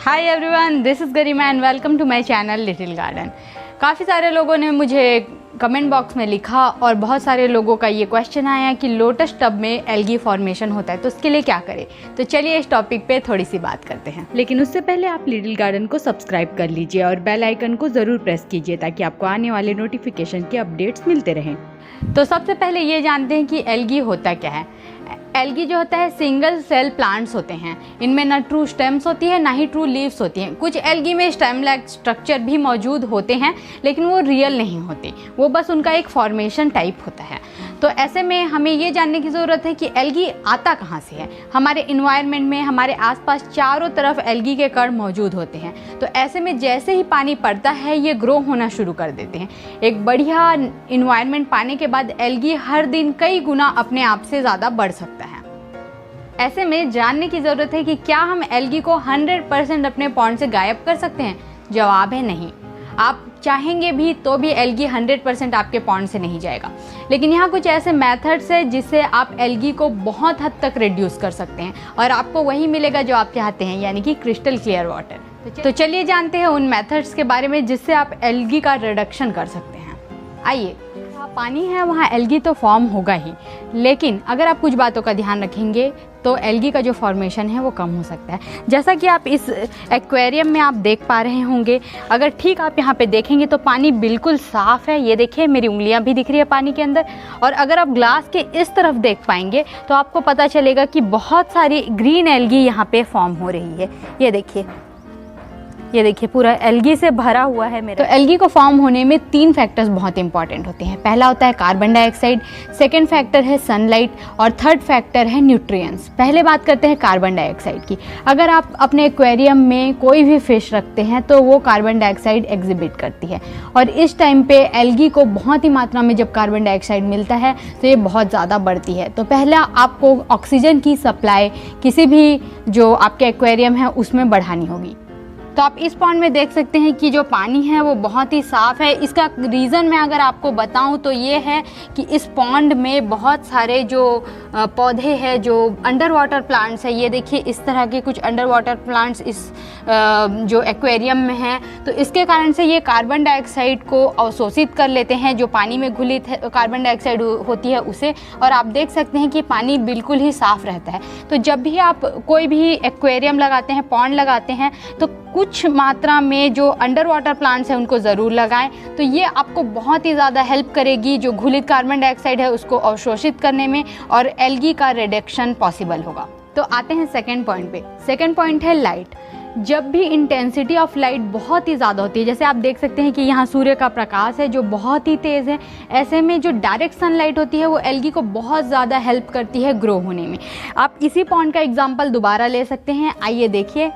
Hi everyone, this is Garima and welcome to my channel Little Garden. काफ़ी सारे लोगों ने मुझे कमेंट बॉक्स में लिखा और बहुत सारे लोगों का ये क्वेश्चन आया कि लोटस टब में एल्गी फॉर्मेशन होता है तो उसके लिए क्या करें। तो चलिए इस टॉपिक पे थोड़ी सी बात करते हैं, लेकिन उससे पहले आप लिटिल गार्डन को सब्सक्राइब कर लीजिए और बेल आइकन को ज़रूर प्रेस कीजिए ताकि आपको आने वाले नोटिफिकेशन के अपडेट्स मिलते रहें। तो सबसे पहले ये जानते हैं कि एल्गी होता क्या है। एल्गी जो होता है सिंगल सेल प्लांट्स होते हैं। इनमें ना ट्रू स्टेम्स होती है ना ही ट्रू लीव्स होती हैं। कुछ एल्गी में स्टेम लाइक स्ट्रक्चर भी मौजूद होते हैं लेकिन वो रियल नहीं होते, वो बस उनका एक फॉर्मेशन टाइप होता है। तो ऐसे में हमें ये जानने की ज़रूरत है कि एल्गी आता कहाँ से है। हमारे इन्वायरमेंट में हमारे आसपास चारों तरफ एल्गी के कण मौजूद होते हैं। तो ऐसे में जैसे ही पानी पड़ता है ये ग्रो होना शुरू कर देते हैं। एक बढ़िया इन्वायरमेंट पाने के बाद एल्गी हर दिन कई गुना अपने आप से ज़्यादा बढ़ सकता है। ऐसे में जानने की ज़रूरत है कि क्या हम एल्गी को 100% अपने पॉन्ड से गायब कर सकते हैं। जवाब है नहीं। आप चाहेंगे भी तो भी एल्गी 100% आपके पॉन्ड से नहीं जाएगा। लेकिन यहाँ कुछ ऐसे मेथड्स हैं जिससे आप एल्गी को बहुत हद तक रिड्यूस कर सकते हैं और आपको वही मिलेगा जो आप चाहते हैं, यानी कि क्रिस्टल क्लियर वाटर। तो चलिए जानते हैं उन मेथड्स के बारे में जिससे आप एल्गी का रिडक्शन कर सकते हैं। आइए, पानी है वहाँ एल्गी तो फॉर्म होगा ही, लेकिन अगर आप कुछ बातों का ध्यान रखेंगे तो एल्गी का जो फॉर्मेशन है वो कम हो सकता है। जैसा कि आप इस एक्वेरियम में आप देख पा रहे होंगे, अगर ठीक आप यहाँ पे देखेंगे तो पानी बिल्कुल साफ़ है। ये देखिए मेरी उंगलियाँ भी दिख रही है पानी के अंदर। और अगर आप ग्लास के इस तरफ देख पाएंगे तो आपको पता चलेगा कि बहुत सारी ग्रीन एल्गी यहाँ पे फॉर्म हो रही है। ये देखिए पूरा एल्गी से भरा हुआ है मेरा। तो एल्गी को फॉर्म होने में 3 फैक्टर्स बहुत इंपॉर्टेंट होते हैं। पहला होता है कार्बन डाइऑक्साइड, सेकंड फैक्टर है सनलाइट और थर्ड फैक्टर है न्यूट्रिएंट्स। पहले बात करते हैं कार्बन डाइऑक्साइड की। अगर आप अपने एक्वेरियम में कोई भी फिश रखते हैं तो वो कार्बन डाइऑक्साइड एग्जिबिट करती है और इस टाइम पे एल्गी को बहुत ही मात्रा में जब कार्बन डाइऑक्साइड मिलता है तो ये बहुत ज़्यादा बढ़ती है। तो पहला आपको ऑक्सीजन की सप्लाई किसी भी जो आपके एक्वेरियम है उसमें बढ़ानी होगी। तो आप इस पॉन्ड में देख सकते हैं कि जो पानी है वो बहुत ही साफ़ है। इसका रीज़न मैं अगर आपको बताऊं तो ये है कि इस पॉन्ड में बहुत सारे जो पौधे हैं, जो अंडर वाटर प्लांट्स है। ये देखिए इस तरह के कुछ अंडर वाटर प्लांट्स इस जो एक्वेरियम में हैं। तो इसके कारण से ये कार्बन डाइऑक्साइड को अवशोषित कर लेते हैं, जो पानी में घुलित कार्बन डाइऑक्साइड होती है उसे। और आप देख सकते हैं कि पानी बिल्कुल ही साफ़ रहता है। तो जब भी आप कोई भी एक्वेरियम लगाते हैं, पॉन्ड लगाते हैं, तो कुछ मात्रा में जो अंडर वाटर प्लांट्स हैं उनको ज़रूर लगाएं। तो ये आपको बहुत ही ज़्यादा हेल्प करेगी जो घुलित कार्बन डाइऑक्साइड है उसको अवशोषित करने में, और एल्गी का रिडक्शन पॉसिबल होगा। तो आते हैं सेकंड पॉइंट पे। सेकंड पॉइंट है लाइट। जब भी इंटेंसिटी ऑफ लाइट बहुत ही ज़्यादा होती है, जैसे आप देख सकते हैं कि यहाँ सूर्य का प्रकाश है जो बहुत ही तेज़ है, ऐसे में जो डायरेक्ट सनलाइट होती है वो एल्गी को बहुत ज़्यादा हेल्प करती है ग्रो होने में। आप इसी पॉन्ड का एग्जाम्पल दोबारा ले सकते हैं। आइए देखिए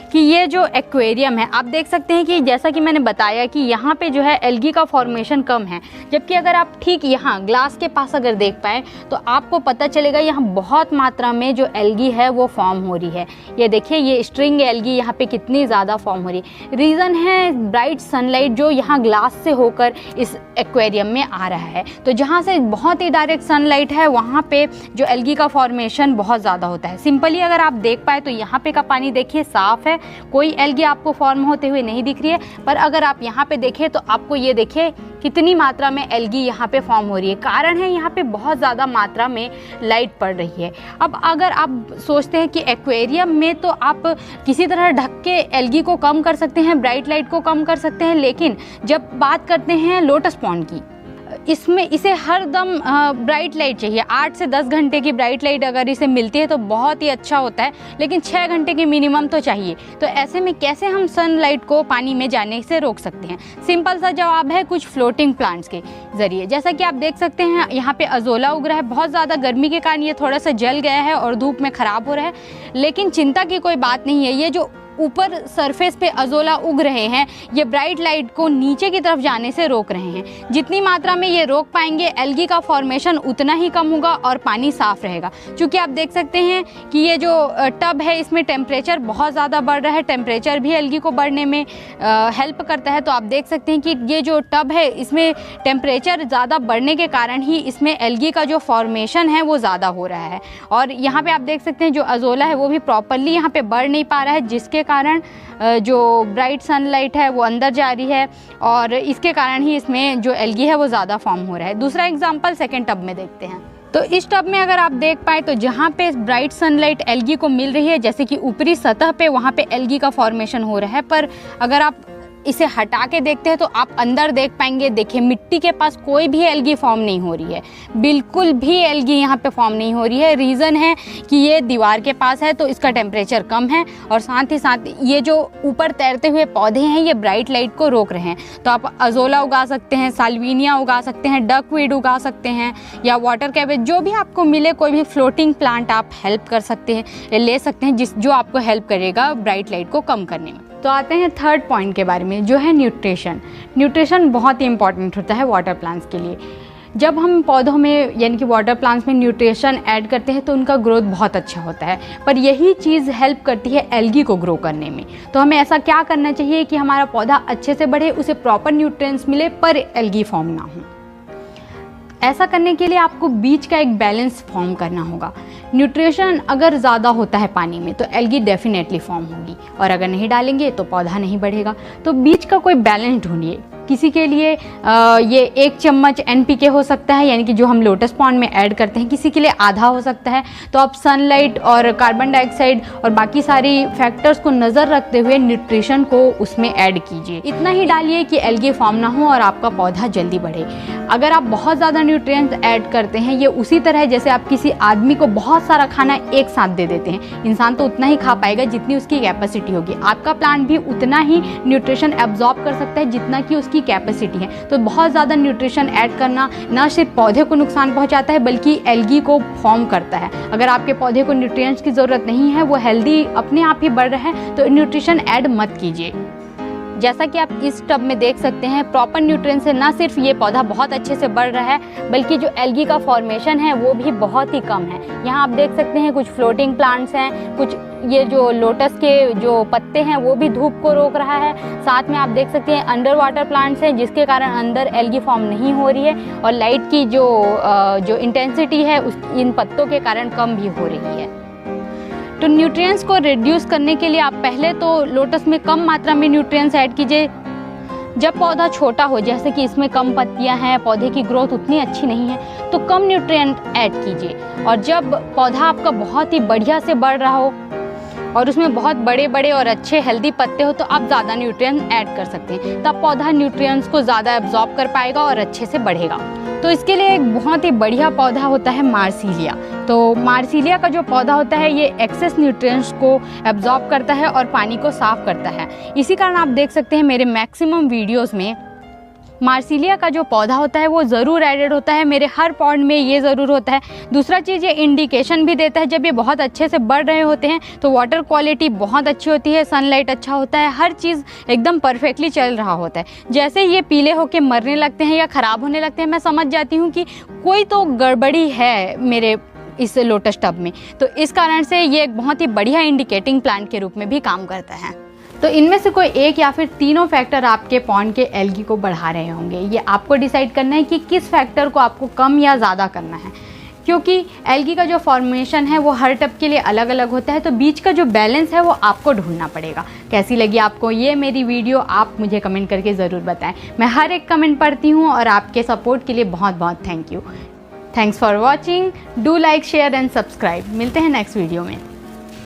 कि ये जो एक्वेरियम है, आप देख सकते हैं कि जैसा कि मैंने बताया कि यहाँ पे जो है एल्गी का फॉर्मेशन कम है, जबकि अगर आप ठीक यहाँ ग्लास के पास अगर देख पाएँ तो आपको पता चलेगा यहाँ बहुत मात्रा में जो एल्गी है वो फॉर्म हो रही है। ये देखिए ये स्ट्रिंग एल्गी यहाँ पे कितनी ज़्यादा फॉर्म हो रही है। रीज़न है ब्राइट सनलाइट जो यहाँ ग्लास से होकर इस एक्वेरियम में आ रहा है। तो जहाँ से बहुत ही डायरेक्ट सनलाइट है वहाँ पे जो एल्गी का फॉर्मेशन बहुत ज़्यादा होता है। सिंपली अगर आप देख पाए तो यहाँ पे का पानी देखिए साफ़ है, कोई एल्गी आपको फॉर्म होते हुए नहीं दिख रही है। पर अगर आप यहाँ पे देखें तो आपको ये देखिए कितनी मात्रा में एल्गी यहाँ पे फॉर्म हो रही है। कारण है यहाँ पे बहुत ज़्यादा मात्रा में लाइट पड़ रही है। अब अगर आप सोचते हैं कि एक्वेरियम में तो आप किसी तरह ढक के एल्गी को कम कर सकते हैं, ब्राइट लाइट को कम कर सकते हैं, लेकिन जब बात करते हैं लोटस पॉन्ड की, इसमें इसे हर दम ब्राइट लाइट चाहिए। 8 से 10 घंटे की ब्राइट लाइट अगर इसे मिलती है तो बहुत ही अच्छा होता है, लेकिन 6 घंटे की मिनिमम तो चाहिए। तो ऐसे में कैसे हम सनलाइट को पानी में जाने से रोक सकते हैं? सिंपल सा जवाब है कुछ फ्लोटिंग प्लांट्स के ज़रिए। जैसा कि आप देख सकते हैं यहाँ पे अजोला उग रहा है। बहुत ज़्यादा गर्मी के कारण ये थोड़ा सा जल गया है और धूप में ख़राब हो रहा है, लेकिन चिंता की कोई बात नहीं है। ये जो ऊपर सरफेस पे अजोला उग रहे हैं ये ब्राइट लाइट को नीचे की तरफ जाने से रोक रहे हैं। जितनी मात्रा में ये रोक पाएंगे एल्गी का फॉर्मेशन उतना ही कम होगा और पानी साफ रहेगा। क्योंकि आप देख सकते हैं कि ये जो टब है इसमें टेम्परेचर बहुत ज़्यादा बढ़ रहा है। टेम्परेचर भी एल्गी को बढ़ने में हेल्प करता है। तो आप देख सकते हैं कि ये जो टब है इसमें टेम्परेचर ज़्यादा बढ़ने के कारण ही इसमें एल्गी का जो फॉर्मेशन है वो ज़्यादा हो रहा है। और यहाँ पे आप देख सकते हैं जो अजोला है वो भी प्रॉपरली यहाँ पे बढ़ नहीं पा रहा है, जिसके कारण जो ब्राइट सनलाइट है वो अंदर जा रही है और इसके कारण ही इसमें जो एल्गी है वो ज़्यादा फॉर्म हो रहा है। दूसरा एग्जांपल सेकेंड टब में देखते हैं। तो इस टब में अगर आप देख पाए तो जहाँ पे ब्राइट सनलाइट एल्गी को मिल रही है, जैसे कि ऊपरी सतह पे वहाँ पे एल्गी का फॉर्मेशन हो रहा है, पर अगर आप इसे हटा के देखते हैं तो आप अंदर देख पाएंगे, देखिए मिट्टी के पास कोई भी एल्गी फॉर्म नहीं हो रही है, बिल्कुल भी एल्गी यहाँ पे फॉर्म नहीं हो रही है। रीज़न है कि ये दीवार के पास है तो इसका टेम्परेचर कम है और साथ ही साथ ये जो ऊपर तैरते हुए पौधे हैं ये ब्राइट लाइट को रोक रहे हैं। तो आप अजोला उगा सकते हैं, साल्विनिया उगा सकते हैं, डकवीड उगा सकते हैं या वाटर कैबेज, जो भी आपको मिले कोई भी फ्लोटिंग प्लांट आप हेल्प कर सकते हैं, ले सकते हैं, जो आपको हेल्प करेगा ब्राइट लाइट को कम करने में। तो आते हैं थर्ड पॉइंट के बारे में, जो है न्यूट्रिशन। न्यूट्रिशन बहुत ही इंपॉर्टेंट होता है वाटर प्लांट्स के लिए। जब हम पौधों में यानी कि वाटर प्लांट्स में न्यूट्रिशन ऐड करते हैं तो उनका ग्रोथ बहुत अच्छा होता है, पर यही चीज़ हेल्प करती है एल्गी को ग्रो करने में। तो हमें ऐसा क्या करना चाहिए कि हमारा पौधा अच्छे से बढ़े, उसे प्रॉपर न्यूट्रिएंट्स मिले पर एल्गी फॉर्म ना हो। ऐसा करने के लिए आपको बीच का एक बैलेंस फॉर्म करना होगा। न्यूट्रिशन अगर ज़्यादा होता है पानी में तो एल्गी डेफिनेटली फॉर्म होगी और अगर नहीं डालेंगे तो पौधा नहीं बढ़ेगा। तो बीच का कोई बैलेंस ढूंढिए। किसी के लिए ये 1 चम्मच NPK हो सकता है, यानी कि जो हम लोटस पॉन्ड में ऐड करते हैं, किसी के लिए आधा हो सकता है। तो आप सनलाइट और कार्बन डाइऑक्साइड और बाकी सारी फैक्टर्स को नज़र रखते हुए न्यूट्रिशन को उसमें ऐड कीजिए। इतना ही डालिए कि एल्गी फॉर्म ना हो और आपका पौधा जल्दी बढ़े। अगर आप बहुत ज़्यादा न्यूट्रिएंट्स ऐड करते हैं, ये उसी तरह है जैसे आप किसी आदमी को बहुत सारा खाना एक साथ दे देते हैं। इंसान तो उतना ही खा पाएगा जितनी उसकी कैपेसिटी होगी। आपका प्लांट भी उतना ही न्यूट्रिशन एब्जॉर्ब कर सकता है जितना कि उसकी कैपेसिटी है। तो बहुत ज़्यादा न्यूट्रिशन ऐड करना ना सिर्फ पौधे को नुकसान पहुंचाता है बल्कि एल्गी को फॉर्म करता है। अगर आपके पौधे को न्यूट्रिएंट्स की ज़रूरत नहीं है, वो हेल्दी अपने आप ही बढ़ रहा है, तो न्यूट्रिशन ऐड मत कीजिए। जैसा कि आप इस टब में देख सकते हैं, प्रॉपर न्यूट्रिएंट्स से ना सिर्फ ये पौधा बहुत अच्छे से बढ़ रहा है बल्कि जो एल्गी का फॉर्मेशन है वो भी बहुत ही कम है। यहाँ आप देख सकते हैं कुछ फ्लोटिंग प्लांट्स हैं, कुछ ये जो लोटस के जो पत्ते हैं वो भी धूप को रोक रहा है। साथ में आप देख सकते हैं अंडर वाटर प्लांट्स हैं जिसके कारण अंदर एल्गी फॉर्म नहीं हो रही है और लाइट की जो इंटेंसिटी है उस इन पत्तों के कारण कम भी हो रही है। तो न्यूट्रिएंट्स को रिड्यूस करने के लिए आप पहले तो लोटस में कम मात्रा में न्यूट्रिएंट्स ऐड कीजिए। जब पौधा छोटा हो, जैसे कि इसमें कम पत्तियां हैं, पौधे की ग्रोथ उतनी अच्छी नहीं है, तो कम न्यूट्रिएंट ऐड कीजिए। और जब पौधा आपका बहुत ही बढ़िया से बढ़ रहा हो और उसमें बहुत बड़े बड़े और अच्छे हेल्दी पत्ते हो तो आप ज़्यादा न्यूट्रिएंट ऐड कर सकते हैं। तब पौधा न्यूट्रिएंट्स को ज़्यादा एब्जॉर्ब कर पाएगा और अच्छे से बढ़ेगा। तो इसके लिए एक बहुत ही बढ़िया पौधा होता है मार्सिलिया। तो मार्सिलिया का जो पौधा होता है ये एक्सेस न्यूट्रिएंट्स को एब्जॉर्ब करता है और पानी को साफ करता है। इसी कारण आप देख सकते हैं मेरे मैक्सिमम वीडियोस में मार्सिलिया का जो पौधा होता है वो ज़रूर एडेड होता है। मेरे हर पॉड में ये ज़रूर होता है। दूसरा चीज़, ये इंडिकेशन भी देता है जब ये बहुत अच्छे से बढ़ रहे होते हैं तो वाटर क्वालिटी बहुत अच्छी होती है, सनलाइट अच्छा होता है, हर चीज़ एकदम परफेक्टली चल रहा होता है। जैसे ये पीले होके मरने लगते हैं या ख़राब होने लगते हैं, मैं समझ जाती हूँ कि कोई तो गड़बड़ी है मेरे इस लोटस टब में। तो इस कारण से ये एक बहुत ही बढ़िया इंडिकेटिंग प्लांट के रूप में भी काम करता है। तो इनमें से कोई एक या फिर तीनों फैक्टर आपके पॉन्ड के एल्गी को बढ़ा रहे होंगे। ये आपको डिसाइड करना है कि किस फैक्टर को आपको कम या ज़्यादा करना है, क्योंकि एल्गी का जो फॉर्मेशन है वो हर टब के लिए अलग अलग होता है। तो बीच का जो बैलेंस है वो आपको ढूंढना पड़ेगा। कैसी लगी आपको ये मेरी वीडियो, आप मुझे कमेंट करके ज़रूर बताएं। मैं हर एक कमेंट पढ़ती हूँ और आपके सपोर्ट के लिए बहुत बहुत thank you. Thanks for watching. Do like, share and subscribe. मिलते हैं नेक्स्ट वीडियो में।